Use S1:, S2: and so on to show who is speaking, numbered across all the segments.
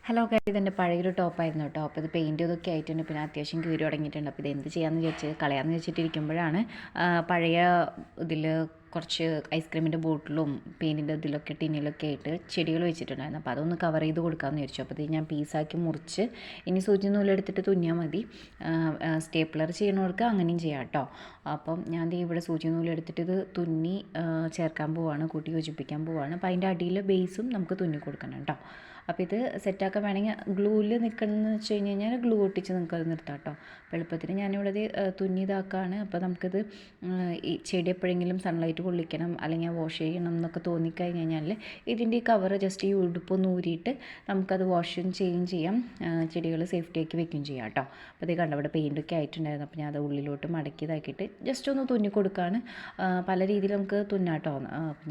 S1: Hello guys, ഇതെൻ്റെ പഴയൊരു ടോപ്പായിരുന്നു കേട്ടോ. അപ്പോൾ ഇത് പെയിൻറ്റ് ഇതൊക്കെ ആയിട്ടുണ്ട്. പിന്നെ അത്യാവശ്യം കീറി തുടങ്ങിയിട്ടുണ്ട്. അപ്പോൾ ഇത് എന്ത് ചെയ്യാമെന്ന് വിചാരിച്ച് കളയാമെന്ന് വെച്ചിട്ടിരിക്കുമ്പോഴാണ് പഴയ ഇതിൽ കുറച്ച് ഐസ്ക്രീമിൻ്റെ ബോട്ടിലും പെയിൻറ്റിൻ്റെ ഇതിലൊക്കെ ടിന്നിലൊക്കെ ആയിട്ട് ചെടികൾ വെച്ചിട്ടുണ്ടായിരുന്നു. അപ്പോൾ അതൊന്ന് കവർ ചെയ്ത് കൊടുക്കാമെന്ന് വിചാരിച്ചു. അപ്പോൾ ഇത് ഞാൻ പീസാക്കി മുറിച്ച് ഇനി സൂചി നൂലെടുത്തിട്ട് തുന്നിയാൽ മതി. സ്റ്റേപ്ലർ ചെയ്യണവർക്ക് അങ്ങനെയും ചെയ്യാം കേട്ടോ. അപ്പം ഞാൻ ഇവിടെ സൂചി നൂലെടുത്തിട്ട് ഇത് തുന്നി ചേർക്കാൻ പോവാണ്, കൂട്ടി യോജിപ്പിക്കാൻ പോവാണ്. അപ്പോൾ അതിൻ്റെ അടിയിൽ ബേസും നമുക്ക് തുന്നി കൊടുക്കണം കേട്ടോ. അപ്പോൾ ഇത് സെറ്റാക്കാൻ വേണമെങ്കിൽ ഗ്ലൂവിൽ നിൽക്കണമെന്ന് വെച്ച് കഴിഞ്ഞ് കഴിഞ്ഞാൽ ഗ്ലൂ ഒട്ടിച്ച് നിങ്ങൾക്കത് നിർത്താം കേട്ടോ. അപ്പോൾ എളുപ്പത്തിന് ഞാനിവിടെ തുന്നി ഇതാക്കുകയാണ്. അപ്പോൾ നമുക്കിത് ഈ ചെടി എപ്പോഴെങ്കിലും സൺലൈറ്റ് കൊള്ളിക്കണം അല്ലെങ്കിൽ വാഷ് ചെയ്യണം എന്നൊക്കെ തോന്നിക്കഴിഞ്ഞ് കഴിഞ്ഞാൽ ഇതിൻ്റെ ഈ കവറ് ജസ്റ്റ് ഈ ഉടുപ്പൊന്ന് ഊരിയിട്ട് നമുക്കത് വാഷും ചെയ്യുകയും ചെയ്യാം, ചെടികൾ സേഫ്റ്റിയാക്കി വെക്കുകയും ചെയ്യാം കേട്ടോ. അപ്പോൾ ഇത് കണ്ട ഇവിടെ പെയിൻറ്റൊക്കെ ആയിട്ടുണ്ടായിരുന്നു. അപ്പോൾ ഞാൻ അത് ഉള്ളിലോട്ട് മടക്കി ഇതാക്കിയിട്ട് ജസ്റ്റ് ഒന്ന് തുന്നി കൊടുക്കുകയാണ്. പല രീതിയിൽ നമുക്ക് തുന്നാം കേട്ടോ.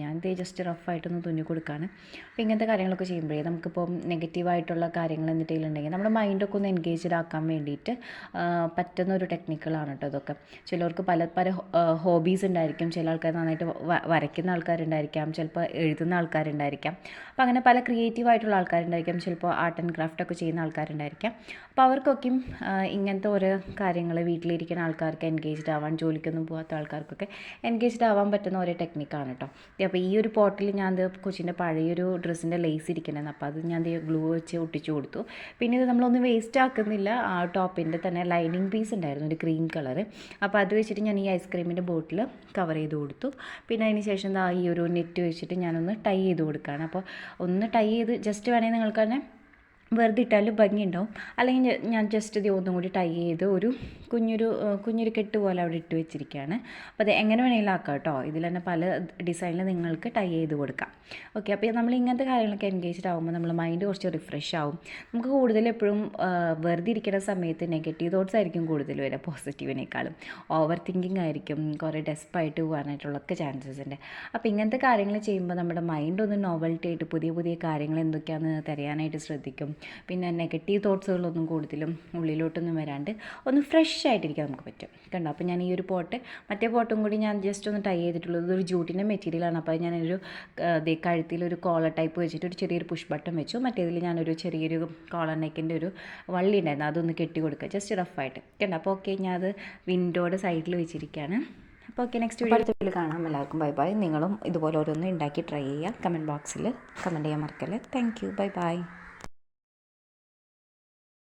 S1: ഞാൻ ഇത് ജസ്റ്റ് റഫായിട്ടൊന്ന് തുന്നി കൊടുക്കുകയാണ്. അപ്പോൾ ഇങ്ങനത്തെ കാര്യങ്ങളൊക്കെ ചെയ്യുമ്പോഴേ നമുക്കിപ്പോൾ നെഗറ്റീവായിട്ടുള്ള കാര്യങ്ങൾ എന്തെങ്കിലും ഉണ്ടെങ്കിൽ നമ്മുടെ മൈൻഡൊക്കെ ഒന്ന് എൻഗേജ്ഡ് ആക്കാൻ വേണ്ടിയിട്ട് പറ്റുന്ന ഒരു ടെക്നിക്കുകളാണ് കേട്ടോ ഇതൊക്കെ. ചിലർക്ക് പല പല ഹോബീസ് ഉണ്ടായിരിക്കും. ചില ആൾക്കാർ നന്നായിട്ട് വരയ്ക്കുന്ന ആൾക്കാരുണ്ടായിരിക്കാം, ചിലപ്പോൾ എഴുതുന്ന ആൾക്കാരുണ്ടായിരിക്കാം. അപ്പോൾ അങ്ങനെ പല ക്രിയേറ്റീവായിട്ടുള്ള ആൾക്കാരുണ്ടായിരിക്കാം, ചിലപ്പോൾ ആർട്ട് ആൻഡ് ക്രാഫ്റ്റൊക്കെ ചെയ്യുന്ന ആൾക്കാരുണ്ടായിരിക്കാം. അപ്പോൾ അവർക്കൊക്കെയും ഇങ്ങനത്തെ ഓരോ കാര്യങ്ങൾ വീട്ടിലിരിക്കുന്ന ആൾക്കാർക്ക് എൻഗേജ്ഡ് ആവാൻ, ജോലിക്കൊന്നും പോകാത്ത ആൾക്കാർക്കൊക്കെ എൻഗേജ്ഡ് ആവാൻ പറ്റുന്ന ഓരോ ടെക്നിക്കാണ് കേട്ടോ. അപ്പോൾ ഈ ഒരു പോട്ടിൽ ഞാൻ കൊച്ചിൻ്റെ പഴയൊരു ഡ്രസ്സിൻ്റെ ലേസ് ഇരിക്കണമായിരുന്നു. അപ്പോൾ അത് ഞാൻ ഗ്ലൂ വെച്ച് ഒട്ടിച്ചു കൊടുത്തു. പിന്നെ ഇത് നമ്മളൊന്നും വേസ്റ്റ് ആക്കുന്നില്ല. ആ ടോപ്പിൻ്റെ തന്നെ ലൈനിങ് പീസ് ഉണ്ടായിരുന്നു, ഒരു ക്രീം കളറ്. അപ്പോൾ അത് വെച്ചിട്ട് ഞാൻ ഈ ഐസ്ക്രീമിൻ്റെ ബോട്ടിൽ കവർ ചെയ്ത് കൊടുത്തു. പിന്നെ അതിന് ശേഷം ഈ ഒരു നെറ്റ് വെച്ചിട്ട് ഞാനൊന്ന് ടൈ ചെയ്ത് കൊടുക്കുകയാണ്. അപ്പോൾ ഒന്ന് ടൈ ചെയ്ത് ജസ്റ്റ് വേണമെങ്കിൽ നിങ്ങൾക്ക് തന്നെ വെറുതെ ഇട്ടാലും ഭംഗിയുണ്ടാവും. അല്ലെങ്കിൽ ഞാൻ ജസ്റ്റ് ഇത് ഒന്നും കൂടി ടൈ ചെയ്ത് ഒരു കുഞ്ഞൊരു കെട്ട് പോലെ അവിടെ ഇട്ട് വെച്ചിരിക്കുകയാണ്. അപ്പോൾ അത് എങ്ങനെ വേണമെങ്കിലും ആക്കാം കേട്ടോ. ഇതിൽ തന്നെ പല ഡിസൈനിൽ നിങ്ങൾക്ക് ടൈ ചെയ്ത് കൊടുക്കാം. ഓക്കെ, അപ്പോൾ നമ്മൾ ഇങ്ങനത്തെ കാര്യങ്ങളൊക്കെ എൻഗേജ്ഡ് ആകുമ്പോൾ നമ്മൾ മൈൻഡ് കുറച്ച് റിഫ്രഷ് ആവും. നമുക്ക് കൂടുതൽ എപ്പോഴും വെറുതെ ഇരിക്കുന്ന സമയത്ത് നെഗറ്റീവ് തോട്ട്സ് ആയിരിക്കും കൂടുതൽ വരിക പോസിറ്റീവിനേക്കാളും. ഓവർ തിങ്കിങ് ആയിരിക്കും, കുറേ ഡെസ്പായിട്ട് പോകാനായിട്ടുള്ളൊക്കെ ചാൻസസ് ഉണ്ട്. അപ്പോൾ ഇങ്ങനത്തെ കാര്യങ്ങൾ ചെയ്യുമ്പോൾ നമ്മുടെ മൈൻഡ് ഒന്ന് നോവൽറ്റി ആയിട്ട് പുതിയ പുതിയ കാര്യങ്ങൾ എന്തൊക്കെയാണെന്ന് തിരയാനായിട്ട് ശ്രദ്ധിക്കും. പിന്നെ നെഗറ്റീവ് തോട്ട്സുകളൊന്നും കൂടുതലും ഉള്ളിലോട്ടൊന്നും വരാണ്ട് ഒന്ന് ഫ്രഷ് ആയിട്ടിരിക്കാൻ നമുക്ക് പറ്റും കണ്ടോ. അപ്പോൾ ഞാൻ ഈ ഒരു മറ്റേ പോട്ടും കൂടി ഞാൻ ജസ്റ്റ് ഒന്ന് ടൈ ചെയ്തിട്ടുള്ളത് ഒരു ജൂട്ടിൻ്റെ മെറ്റീരിയലാണ്. അപ്പോൾ ഞാനൊരു കഴുത്തിലൊരു കോളർ ടൈപ്പ് വെച്ചിട്ട് ഒരു ചെറിയൊരു പുഷ് ബട്ടൺ വെച്ചു. മറ്റേതിൽ ഞാനൊരു ചെറിയൊരു കോളർ നെക്കിൻ്റെ ഒരു വള്ളി ഉണ്ടായിരുന്നു, അതൊന്ന് കെട്ടി കൊടുക്കുക ജസ്റ്റ് റഫായിട്ട് കണ്ടോ. അപ്പോൾ ഓക്കെ, ഞാൻ അത് വിൻഡോയുടെ സൈഡിൽ വെച്ചിരിക്കുകയാണ്. അപ്പോൾ ഓക്കെ, നെക്സ്റ്റ് വീഡിയോയിൽ കാണാം. എല്ലാവർക്കും ബൈ ബൈ. നിങ്ങളും ഇതുപോലെ ഓരോന്ന് ഉണ്ടാക്കി ട്രൈ ചെയ്യുക. കമൻറ്റ് ബോക്സിൽ കമൻറ്റ് ചെയ്യാൻ മറക്കല്ലേ. Thank you, bye bye.